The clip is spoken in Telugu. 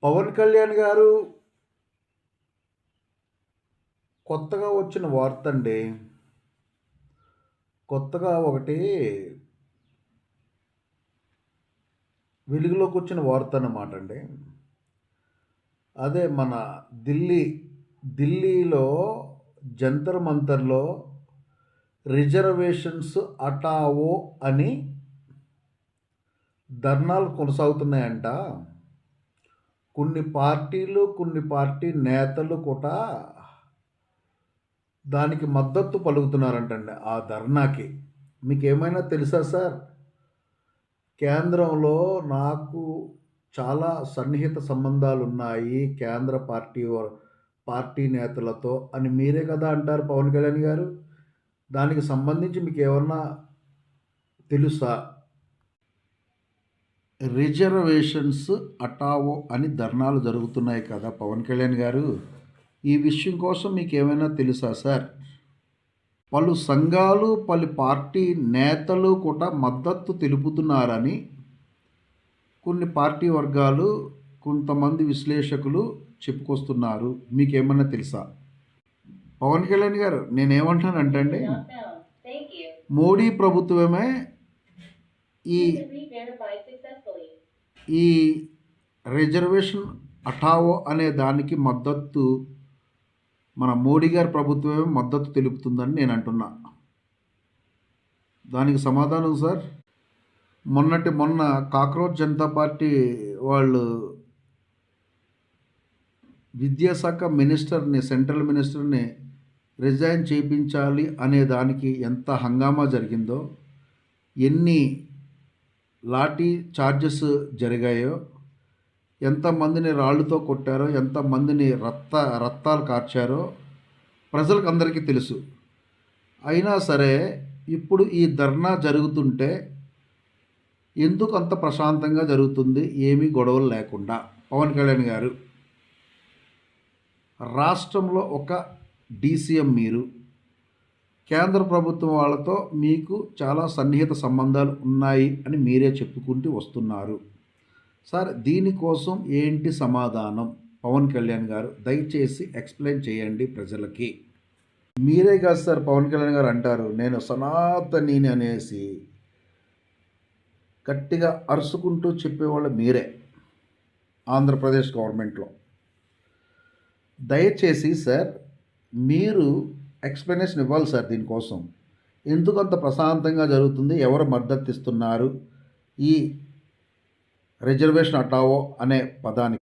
పవన్ కళ్యాణ్ గారు కొత్తగా వచ్చిన వార్త అండి. కొత్తగా ఒకటి వెలుగులోకి వచ్చిన వార్త అన్నమాట అండి. అదే మన ఢిల్లీ ఢిల్లీలో జంతర్ మంతర్‌లో రిజర్వేషన్స్ హటావో అని ధర్నాలు కొనసాగుతున్నాయంట. కొన్ని పార్టీ నేతలు కూడా దానికి మద్దతు పలుకుతున్నారంటండి ఆ ధర్నాకి. మీకేమైనా తెలుసా సార్? కేంద్రంలో నాకు చాలా సన్నిహిత సంబంధాలున్నాయి కేంద్ర పార్టీ నేతలతో అని మీరే కదా అంటారు పవన్ కళ్యాణ్ గారు. దానికి సంబంధించి మీకేమన్నా తెలుసా? రిజర్వేషన్స్ హటావో అని ధర్నాలు జరుగుతున్నాయి కదా పవన్ కళ్యాణ్ గారు. ఈ విషయం కోసం మీకేమైనా తెలుసా సార్? పలు సంఘాలు, పలు పార్టీ నేతలు కూడా మద్దతు తెలుపుతున్నారని కొన్ని పార్టీ వర్గాలు, కొంతమంది విశ్లేషకులు చెప్పుకొస్తున్నారు. మీకేమన్నా తెలుసా? పవన్ కళ్యాణ్ గారు నేనేమంటానంటే అండి, మోడీ ప్రభుత్వమే ఈ ఈ రిజర్వేషన్ హటావో అనే దానికి మద్దతు మన మోడీ గారి ప్రభుత్వమే మద్దతు తెలుపుతుందని నేను అంటున్నా. దానికి సమాధానం సార్? మొన్న కాక్రోచ్ జనతా పార్టీ వాళ్ళు విద్యాశాఖ మినిస్టర్ని, సెంట్రల్ మినిస్టర్ని రిజైన్ చేయించాలి అనే దానికి ఎంత హంగామా జరిగిందో, ఎన్ని లాఠీ చార్జెస్ జరిగాయో, ఎంతమందిని రాళ్ళతో కొట్టారో, ఎంతమందిని రక్తాలు కార్చారో ప్రజలకు అందరికీ తెలుసు. అయినా సరే ఇప్పుడు ఈ ధర్నా జరుగుతుంటే ఎందుకు అంత ప్రశాంతంగా జరుగుతుంది, ఏమీ గొడవలు లేకుండా? పవన్ కళ్యాణ్ గారు, రాష్ట్రంలో ఒక డీసీఎం మీరు, కేంద్ర ప్రభుత్వం వాళ్ళతో మీకు చాలా సన్నిహిత సంబంధాలు ఉన్నాయి అని మీరే చెప్పుకుంటూ వస్తున్నారు. సార్ దీనికోసం ఏంటి సమాధానం? పవన్ కళ్యాణ్ గారు దయచేసి ఎక్స్ప్లెయిన్ చేయండి ప్రజలకి. మీరే కాదు సార్ పవన్ కళ్యాణ్ గారు అంటారు నేను సనాతనిని అనేసి. గట్టిగా అరుచుకుంటూ చెప్పేవాళ్ళు మీరే ఆంధ్రప్రదేశ్ గవర్నమెంట్లో. దయచేసి సార్ మీరు ఎక్స్ప్లెనేషన్ ఇవ్వాలి సార్ దీనికోసం. ఎందుకు అంత ప్రశాంతంగా జరుగుతుంది? ఎవరు మద్దతు ఇస్తున్నారు ఈ రిజర్వేషన్ హటావో అనే పదానికి?